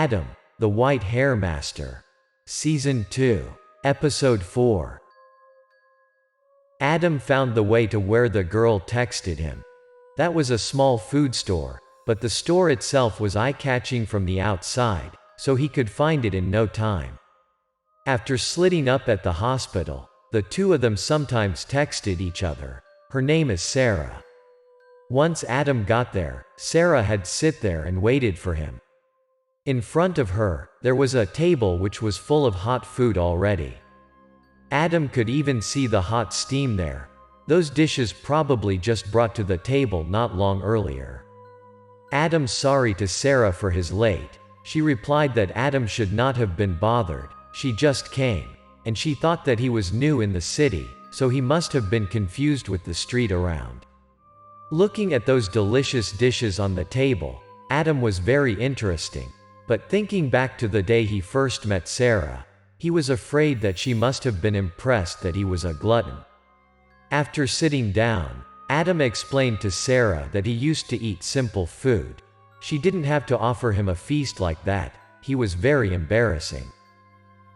Adam, the White Hair Master. Season 2. Episode 4. Adam found the way to where the girl texted him. That was a small food store, but the store itself was eye-catching from the outside, so he could find it in no time. After slitting up at the hospital, the two of them sometimes texted each other. Her name is Sarah. Once Adam got there, Sarah had sit there and waited for him. In front of her, there was a table which was full of hot food already. Adam could even see the hot steam there. Those dishes probably just brought to the table not long earlier. Adam sorry to Sarah for his late. She replied that Adam should not have been bothered. She just came, and she thought that he was new in the city, so he must have been confused with the street around. Looking at those delicious dishes on the table, Adam was very interesting. But thinking back to the day he first met Sarah, he was afraid that she must have been impressed that he was a glutton. After sitting down, Adam explained to Sarah that he used to eat simple food. She didn't have to offer him a feast like that. He was very embarrassing.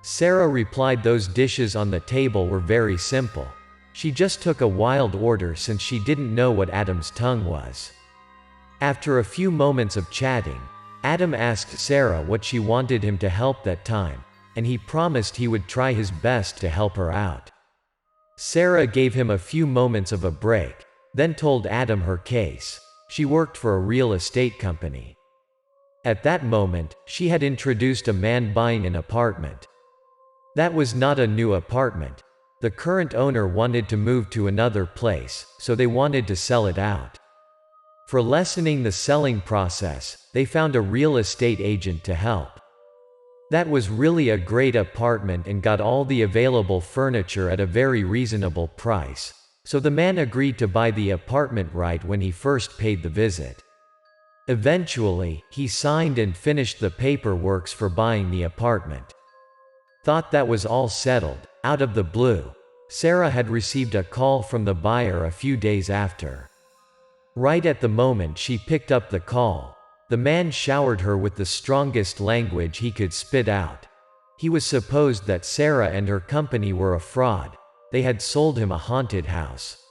Sarah replied those dishes on the table were very simple. She just took a wild order since she didn't know what Adam's tongue was. After a few moments of chatting, Adam asked Sarah what she wanted him to help that time, and he promised he would try his best to help her out. Sarah gave him a few moments of a break, then told Adam her case. She worked for a real estate company. At that moment, she had introduced a man buying an apartment. That was not a new apartment. The current owner wanted to move to another place, so they wanted to sell it out. For lessening the selling process, they found a real estate agent to help. That was really a great apartment and got all the available furniture at a very reasonable price, so the man agreed to buy the apartment right when he first paid the visit. Eventually, he signed and finished the paperwork for buying the apartment. Thought that was all settled. Out of the blue, Sarah had received a call from the buyer a few days after. Right at the moment she picked up the call, the man showered her with the strongest language he could spit out. He was supposed that Sarah and her company were a fraud. They had sold him a haunted house.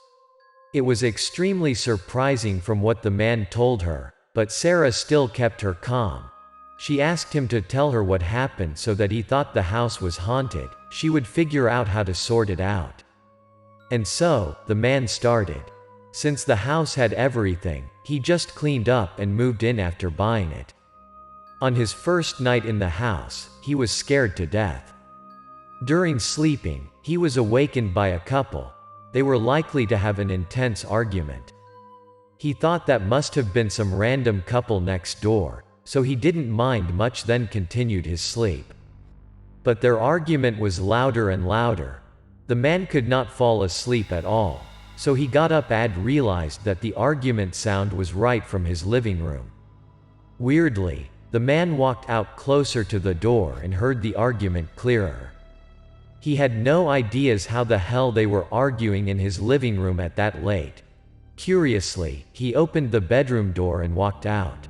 It was extremely surprising from what the man told her, but Sarah still kept her calm. She asked him to tell her what happened so that he thought the house was haunted. She would figure out how to sort it out. And so, the man started. Since the house had everything, he just cleaned up and moved in after buying it. On his first night in the house, he was scared to death. During sleeping, he was awakened by a couple. They were likely to have an intense argument. He thought that must have been some random couple next door, so he didn't mind much, then continued his sleep. But their argument was louder and louder. The man could not fall asleep at all. So he got up and realized that the argument sound was right from his living room. Weirdly, the man walked out closer to the door and heard the argument clearer. He had no ideas how the hell they were arguing in his living room at that late. Curiously, he opened the bedroom door and walked out.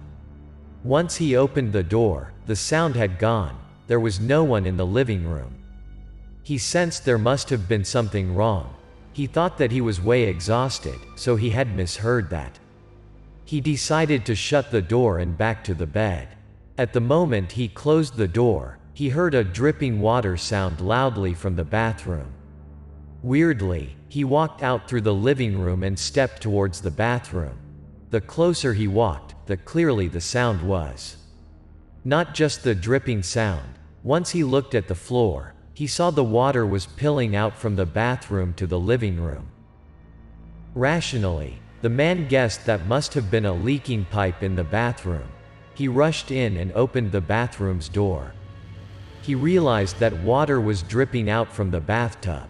Once he opened the door, the sound had gone. There was no one in the living room. He sensed there must have been something wrong. He thought that he was way exhausted, so he had misheard that. He decided to shut the door and back to the bed. At the moment he closed the door, he heard a dripping water sound loudly from the bathroom. Weirdly, he walked out through the living room and stepped towards the bathroom. The closer he walked, the clearly the sound was. Not just the dripping sound. Once he looked at the floor, he saw the water was spilling out from the bathroom to the living room. Rationally, the man guessed that must have been a leaking pipe in the bathroom. He rushed in and opened the bathroom's door. He realized that water was dripping out from the bathtub.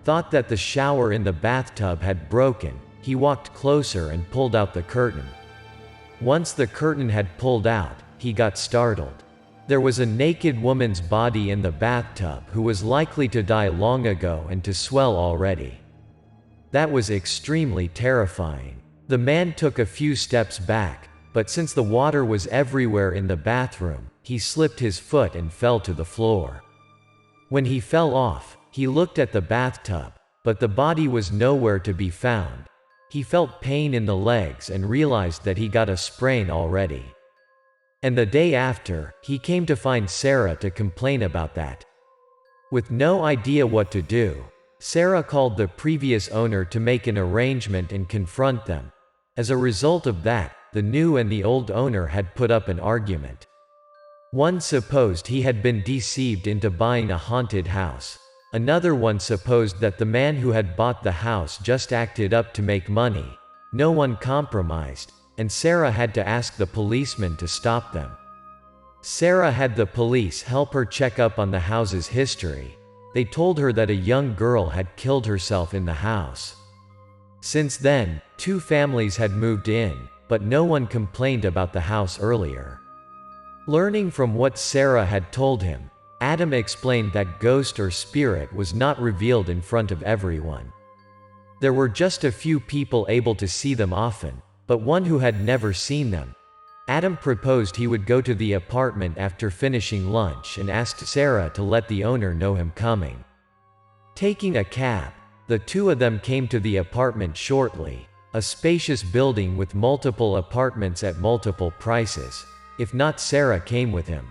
Thought that the shower in the bathtub had broken. He walked closer and pulled out the curtain. Once the curtain had pulled out, he got startled. There was a naked woman's body in the bathtub who was likely to die long ago and to swell already. That was extremely terrifying. The man took a few steps back, but since the water was everywhere in the bathroom, he slipped his foot and fell to the floor. When he fell off, he looked at the bathtub, but the body was nowhere to be found. He felt pain in the legs and realized that he got a sprain already. And the day after, he came to find Sarah to complain about that. With no idea what to do, Sarah called the previous owner to make an arrangement and confront them. As a result of that, the new and the old owner had put up an argument. One supposed he had been deceived into buying a haunted house. Another one supposed that the man who had bought the house just acted up to make money. No one compromised, and Sarah had to ask the policeman to stop them. Sarah had the police help her check up on the house's history. They told her that a young girl had killed herself in the house. Since then, 2 families had moved in, but no one complained about the house earlier. Learning from what Sarah had told him, Adam explained that ghost or spirit was not revealed in front of everyone. There were just a few people able to see them often, but one who had never seen them. Adam proposed he would go to the apartment after finishing lunch and asked Sarah to let the owner know him coming. Taking a cab, the 2 of them came to the apartment shortly, a spacious building with multiple apartments at multiple prices. If not, Sarah came with him.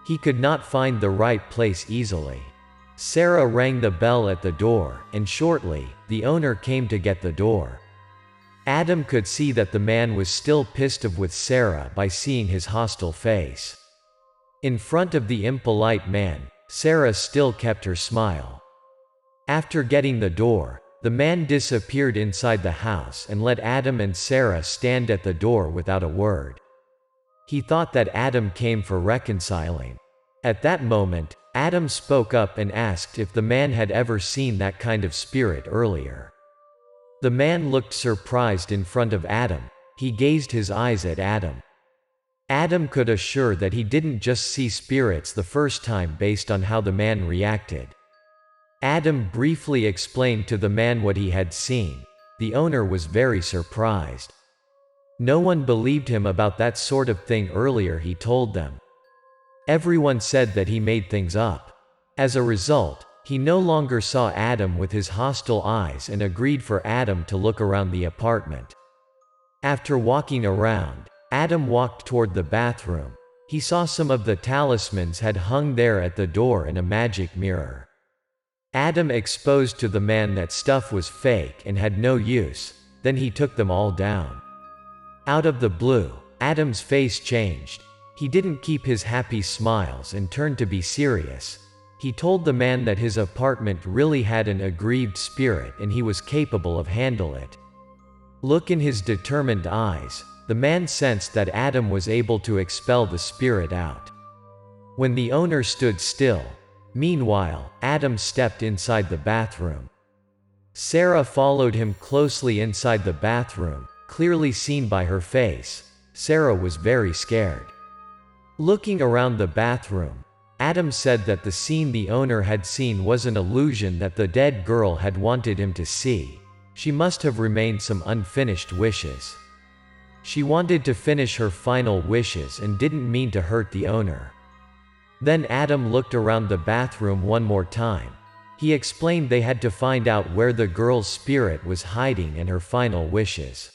He could not find the right place easily. Sarah rang the bell at the door, and shortly, the owner came to get the door. Adam could see that the man was still pissed off with Sarah by seeing his hostile face. In front of the impolite man, Sarah still kept her smile. After getting the door, the man disappeared inside the house and let Adam and Sarah stand at the door without a word. He thought that Adam came for reconciling. At that moment, Adam spoke up and asked if the man had ever seen that kind of spirit earlier. The man looked surprised in front of Adam. He gazed his eyes at Adam. Adam could assure that he didn't just see spirits the first time based on how the man reacted. Adam briefly explained to the man what he had seen. The owner was very surprised. No one believed him about that sort of thing earlier, he told them. Everyone said that he made things up. As a result, he no longer saw Adam with his hostile eyes and agreed for Adam to look around the apartment. After walking around, Adam walked toward the bathroom. He saw some of the talismans had hung there at the door and a magic mirror. Adam exposed to the man that stuff was fake and had no use, then he took them all down. Out of the blue, Adam's face changed. He didn't keep his happy smiles and turned to be serious. He told the man that his apartment really had an aggrieved spirit and he was capable of handle it. Look in his determined eyes, the man sensed that Adam was able to expel the spirit out. When the owner stood still, meanwhile, Adam stepped inside the bathroom. Sarah followed him closely inside the bathroom. Clearly seen by her face, Sarah was very scared. Looking around the bathroom, Adam said that the scene the owner had seen was an illusion that the dead girl had wanted him to see. She must have remained some unfinished wishes. She wanted to finish her final wishes and didn't mean to hurt the owner. Then Adam looked around the bathroom one more time. He explained they had to find out where the girl's spirit was hiding and her final wishes.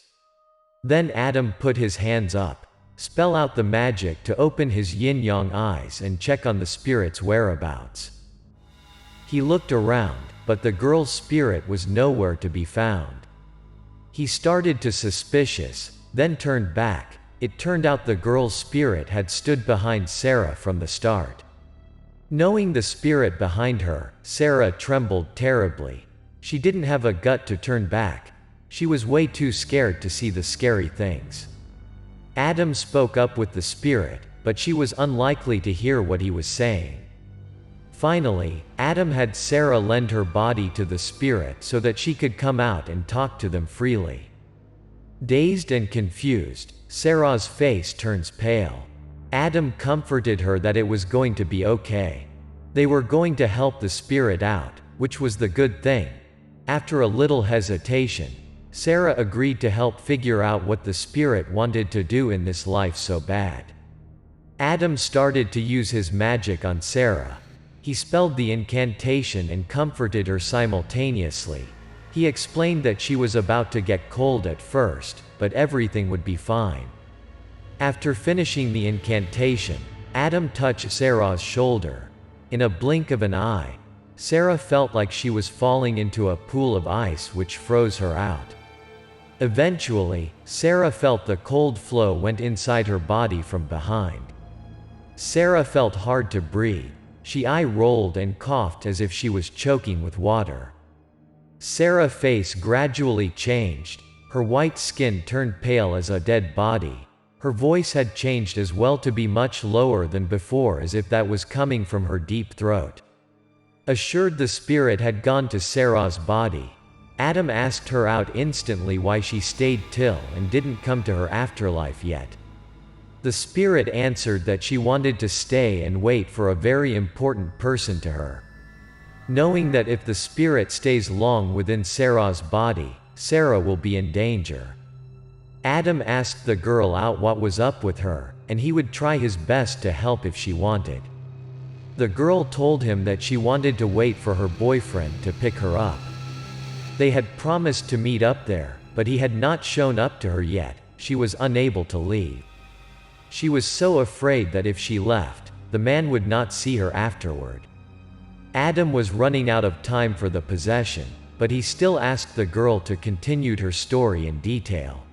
Then Adam put his hands up, spell out the magic to open his yin-yang eyes and check on the spirit's whereabouts. He looked around, but the girl's spirit was nowhere to be found. He started to suspicious, then turned back. It turned out the girl's spirit had stood behind Sarah from the start. Knowing the spirit behind her, Sarah trembled terribly. She didn't have a gut to turn back. She was way too scared to see the scary things. Adam spoke up with the spirit, but she was unlikely to hear what he was saying. Finally, Adam had Sarah lend her body to the spirit so that she could come out and talk to them freely. Dazed and confused, Sarah's face turns pale. Adam comforted her that it was going to be okay. They were going to help the spirit out, which was the good thing. After a little hesitation, Sarah agreed to help figure out what the spirit wanted to do in this life so bad. Adam started to use his magic on Sarah. He spelled the incantation and comforted her simultaneously. He explained that she was about to get cold at first, but everything would be fine. After finishing the incantation, Adam touched Sarah's shoulder. In a blink of an eye, Sarah felt like she was falling into a pool of ice which froze her out. Eventually, Sarah felt the cold flow went inside her body from behind. Sarah felt hard to breathe. She eye-rolled and coughed as if she was choking with water. Sarah's face gradually changed. Her white skin turned pale as a dead body. Her voice had changed as well to be much lower than before, as if that was coming from her deep throat. Assured the spirit had gone to Sarah's body, Adam asked her out instantly why she stayed till and didn't come to her afterlife yet. The spirit answered that she wanted to stay and wait for a very important person to her. Knowing that if the spirit stays long within Sarah's body, Sarah will be in danger. Adam asked the girl out what was up with her, and he would try his best to help if she wanted. The girl told him that she wanted to wait for her boyfriend to pick her up. They had promised to meet up there, but he had not shown up to her yet. She was unable to leave. She was so afraid that if she left, the man would not see her afterward. Adam was running out of time for the possession, but he still asked the girl to continue her story in detail.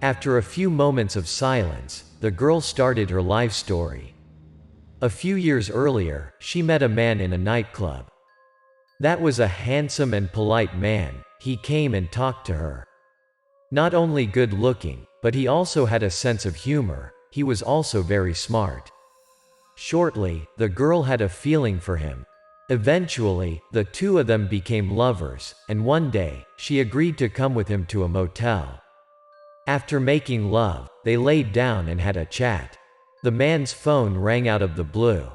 After a few moments of silence, the girl started her life story. A few years earlier, she met a man in a nightclub. That was a handsome and polite man. He came and talked to her. Not only good looking, but he also had a sense of humor. He was also very smart. Shortly, the girl had a feeling for him. Eventually, the two of them became lovers, and one day, she agreed to come with him to a motel. After making love, they laid down and had a chat. The man's phone rang out of the blue.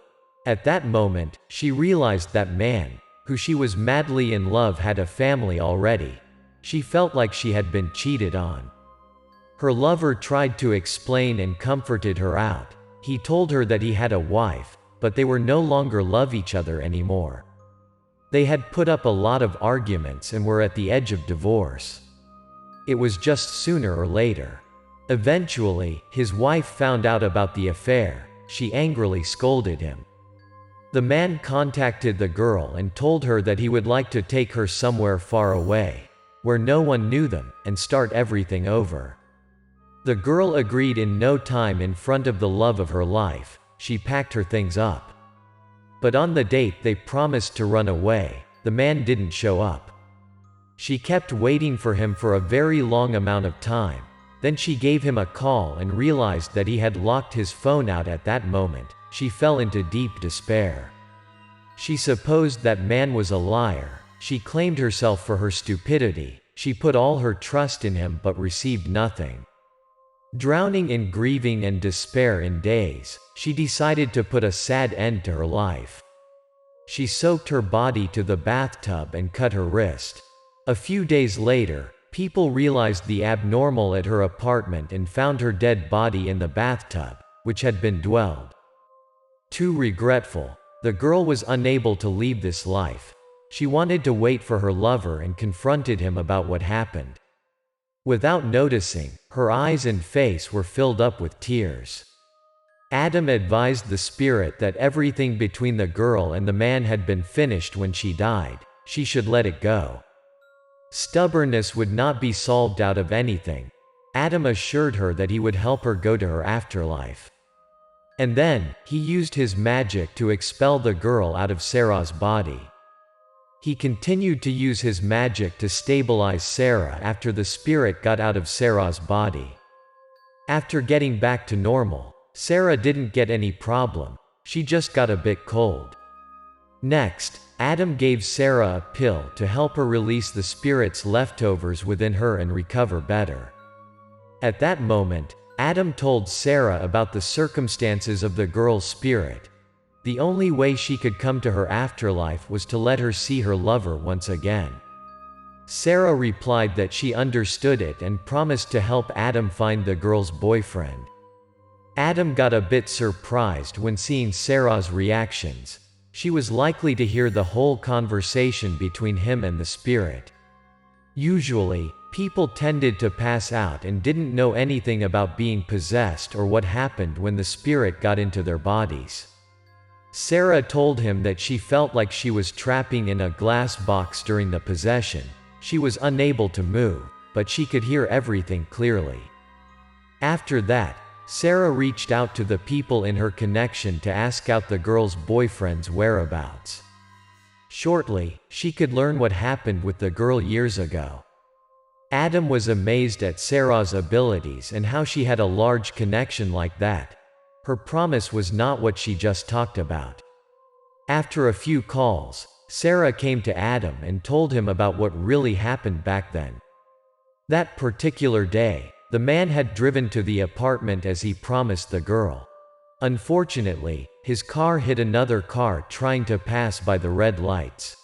At that moment, she realized that man, who she was madly in love, had a family already. She felt like she had been cheated on. Her lover tried to explain and comforted her out. He told her that he had a wife, but they were no longer love each other anymore. They had put up a lot of arguments and were at the edge of divorce. It was just sooner or later. Eventually, his wife found out about the affair. She angrily scolded him. The man contacted the girl and told her that he would like to take her somewhere far away, where no one knew them, and start everything over. The girl agreed in no time. In front of the love of her life, she packed her things up. But on the date they promised to run away, the man didn't show up. She kept waiting for him for a very long amount of time. Then she gave him a call and realized that he had locked his phone out. At that moment, she fell into deep despair. She supposed that man was a liar. She claimed herself for her stupidity. She put all her trust in him but received nothing. Drowning in grieving and despair in days, she decided to put a sad end to her life. She soaked her body to the bathtub and cut her wrist. A few days later, people realized the abnormal at her apartment and found her dead body in the bathtub, which had been dwelled. Too regretful, the girl was unable to leave this life. She wanted to wait for her lover and confronted him about what happened. Without noticing, her eyes and face were filled up with tears. Adam advised the spirit that everything between the girl and the man had been finished when she died. She should let it go. Stubbornness would not be solved out of anything. Adam assured her that he would help her go to her afterlife. And then, he used his magic to expel the girl out of Sarah's body. He continued to use his magic to stabilize Sarah after the spirit got out of Sarah's body. After getting back to normal, Sarah didn't get any problem. She just got a bit cold. Next, Adam gave Sarah a pill to help her release the spirit's leftovers within her and recover better. At that moment, Adam told Sarah about the circumstances of the girl's spirit. The only way she could come to her afterlife was to let her see her lover once again. Sarah replied that she understood it and promised to help Adam find the girl's boyfriend. Adam got a bit surprised when seeing Sarah's reactions. She was likely to hear the whole conversation between him and the spirit. Usually, people tended to pass out and didn't know anything about being possessed or what happened when the spirit got into their bodies. Sarah told him that she felt like she was trapping in a glass box during the possession. She was unable to move, but she could hear everything clearly. After that, Sarah reached out to the people in her connection to ask out the girl's boyfriend's whereabouts. Shortly, she could learn what happened with the girl years ago. Adam was amazed at Sarah's abilities and how she had a large connection like that. Her promise was not what she just talked about. After a few calls, Sarah came to Adam and told him about what really happened back then. That particular day, the man had driven to the apartment as he promised the girl. Unfortunately, his car hit another car trying to pass by the red lights.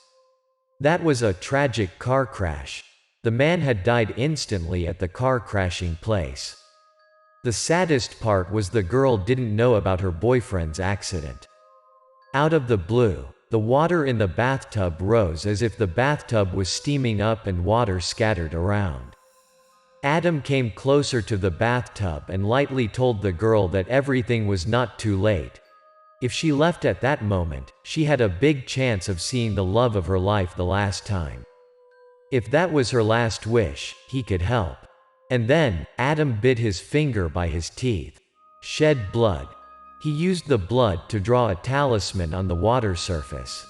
That was a tragic car crash. The man had died instantly at the car crashing place. The saddest part was the girl didn't know about her boyfriend's accident. Out of the blue, the water in the bathtub rose as if the bathtub was steaming up and water scattered around. Adam came closer to the bathtub and lightly told the girl that everything was not too late. If she left at that moment, she had a big chance of seeing the love of her life the last time. If that was her last wish, he could help. And then, Adam bit his finger by his teeth. Shed blood. He used the blood to draw a talisman on the water surface.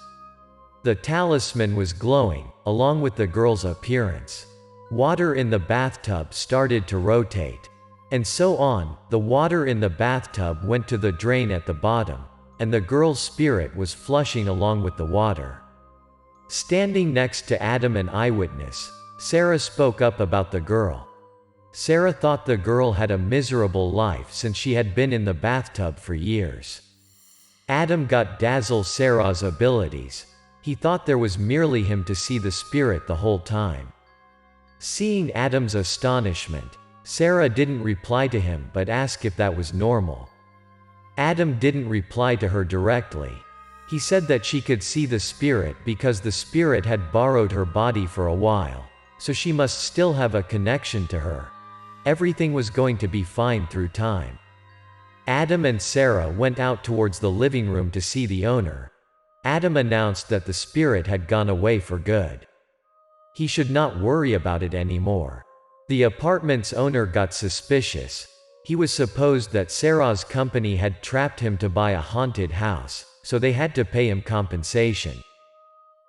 The talisman was glowing, along with the girl's appearance. Water in the bathtub started to rotate. And so on, the water in the bathtub went to the drain at the bottom, and the girl's spirit was flushing along with the water. Standing next to Adam, an eyewitness, Sarah spoke up about the girl. Sarah thought the girl had a miserable life since she had been in the bathtub for years. Adam got dazzled Sarah's abilities. He thought there was merely him to see the spirit the whole time. Seeing Adam's astonishment, Sarah didn't reply to him but asked if that was normal. Adam didn't reply to her directly. He said that she could see the spirit because the spirit had borrowed her body for a while, so she must still have a connection to her. Everything was going to be fine through time. Adam and Sarah went out towards the living room to see the owner. Adam announced that the spirit had gone away for good. He should not worry about it anymore. The apartment's owner got suspicious. He was supposed that Sarah's company had trapped him to buy a haunted house, so they had to pay him compensation.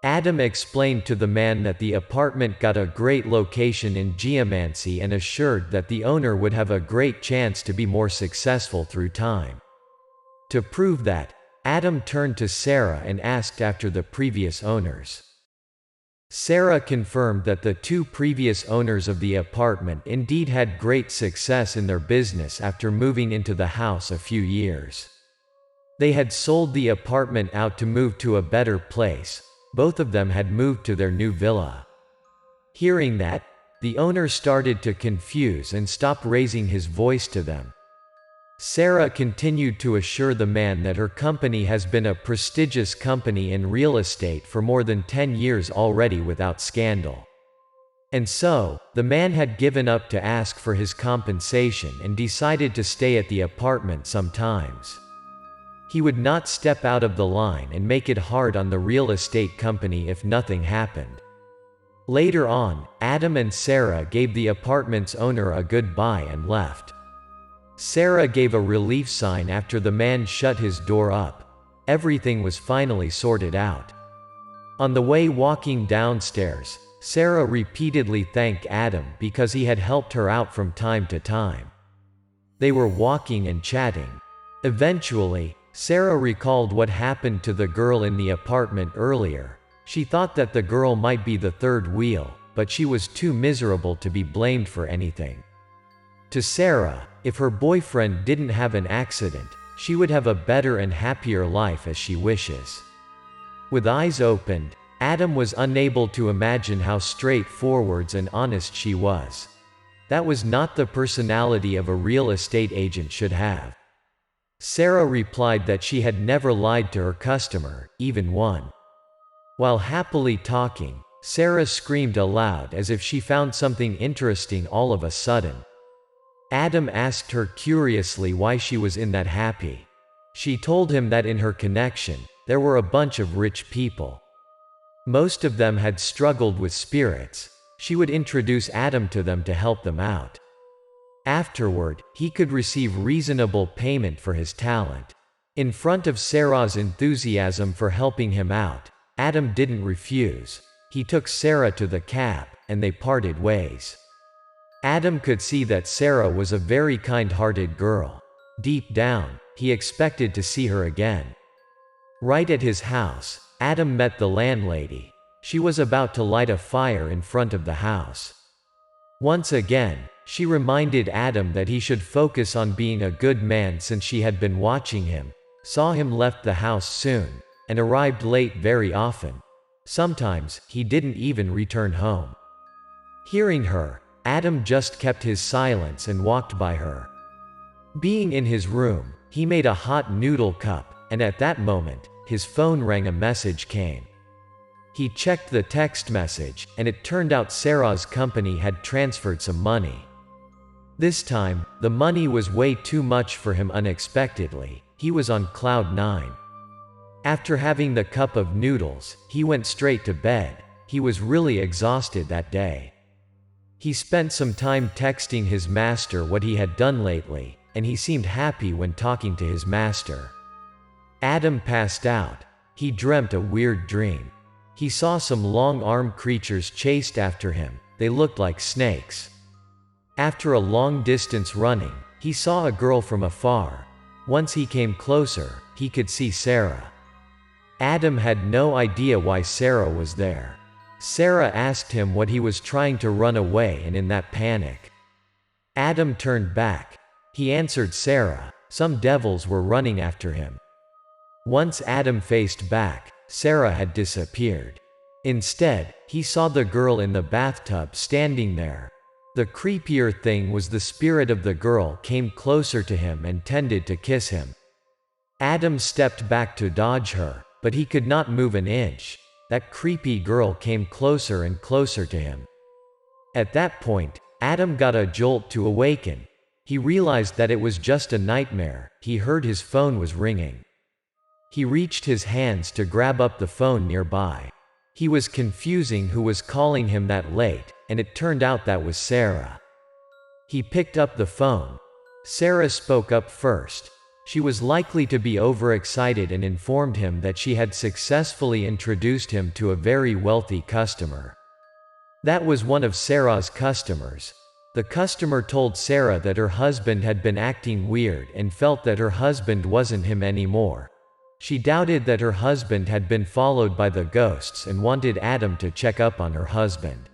Adam explained to the man that the apartment got a great location in geomancy and assured that the owner would have a great chance to be more successful through time. To prove that, Adam turned to Sarah and asked after the previous owners. Sarah confirmed that the two previous owners of the apartment indeed had great success in their business after moving into the house a few years. They had sold the apartment out to move to a better place. Both of them had moved to their new villa. Hearing that, the owner started to confuse and stopped raising his voice to them. Sarah continued to assure the man that her company has been a prestigious company in real estate for more than 10 years already without scandal. And so, the man had given up to ask for his compensation and decided to stay at the apartment sometimes. He would not step out of the line and make it hard on the real estate company if nothing happened. Later on, Adam and Sarah gave the apartment's owner a goodbye and left. Sarah gave a relief sign after the man shut his door up. Everything was finally sorted out. On the way walking downstairs, Sarah repeatedly thanked Adam because he had helped her out from time to time. They were walking and chatting. Eventually, Sarah recalled what happened to the girl in the apartment earlier. She thought that the girl might be the third wheel, but she was too miserable to be blamed for anything. To Sarah, if her boyfriend didn't have an accident, she would have a better and happier life as she wishes. With eyes opened, Adam was unable to imagine how straightforward and honest she was. That was not the personality of a real estate agent should have. Sarah replied that she had never lied to her customer, even one. While happily talking, Sarah screamed aloud as if she found something interesting all of a sudden. Adam asked her curiously why she was in that happy. She told him that in her connection, there were a bunch of rich people. Most of them had struggled with spirits. She would introduce Adam to them to help them out. Afterward, he could receive reasonable payment for his talent. In front of Sarah's enthusiasm for helping him out, Adam didn't refuse. He took Sarah to the cab, and they parted ways. Adam could see that Sarah was a very kind-hearted girl. Deep down, he expected to see her again. Right at his house, Adam met the landlady. She was about to light a fire in front of the house. Once again, she reminded Adam that he should focus on being a good man since she had been watching him, saw him left the house soon, and arrived late very often. Sometimes, he didn't even return home. Hearing her, Adam just kept his silence and walked by her. Being in his room, he made a hot noodle cup, and at that moment, his phone rang. A message came. He checked the text message, and it turned out Sarah's company had transferred some money. This time, the money was way too much for him. Unexpectedly, he was on cloud 9. After having the cup of noodles, he went straight to bed. He was really exhausted that day. He spent some time texting his master what he had done lately, and he seemed happy when talking to his master. Adam passed out. He dreamt a weird dream. He saw some long-armed creatures chased after him. They looked like snakes. After a long distance running, he saw a girl from afar. Once he came closer, he could see Sarah. Adam had no idea why Sarah was there. Sarah asked him what he was trying to run away, and in that panic, Adam turned back. He answered Sarah. Some devils were running after him. Once Adam faced back, Sarah had disappeared. Instead, he saw the girl in the bathtub standing there. The creepier thing was the spirit of the girl came closer to him and tended to kiss him. Adam stepped back to dodge her, but he could not move an inch. That creepy girl came closer and closer to him. At that point, Adam got a jolt to awaken. He realized that it was just a nightmare. He heard his phone was ringing. He reached his hands to grab up the phone nearby. He was confusing who was calling him that late, and it turned out that was Sarah. He picked up the phone. Sarah spoke up first. She was likely to be overexcited and informed him that she had successfully introduced him to a very wealthy customer. That was one of Sarah's customers. The customer told Sarah that her husband had been acting weird and felt that her husband wasn't him anymore. She doubted that her husband had been followed by the ghosts and wanted Adam to check up on her husband.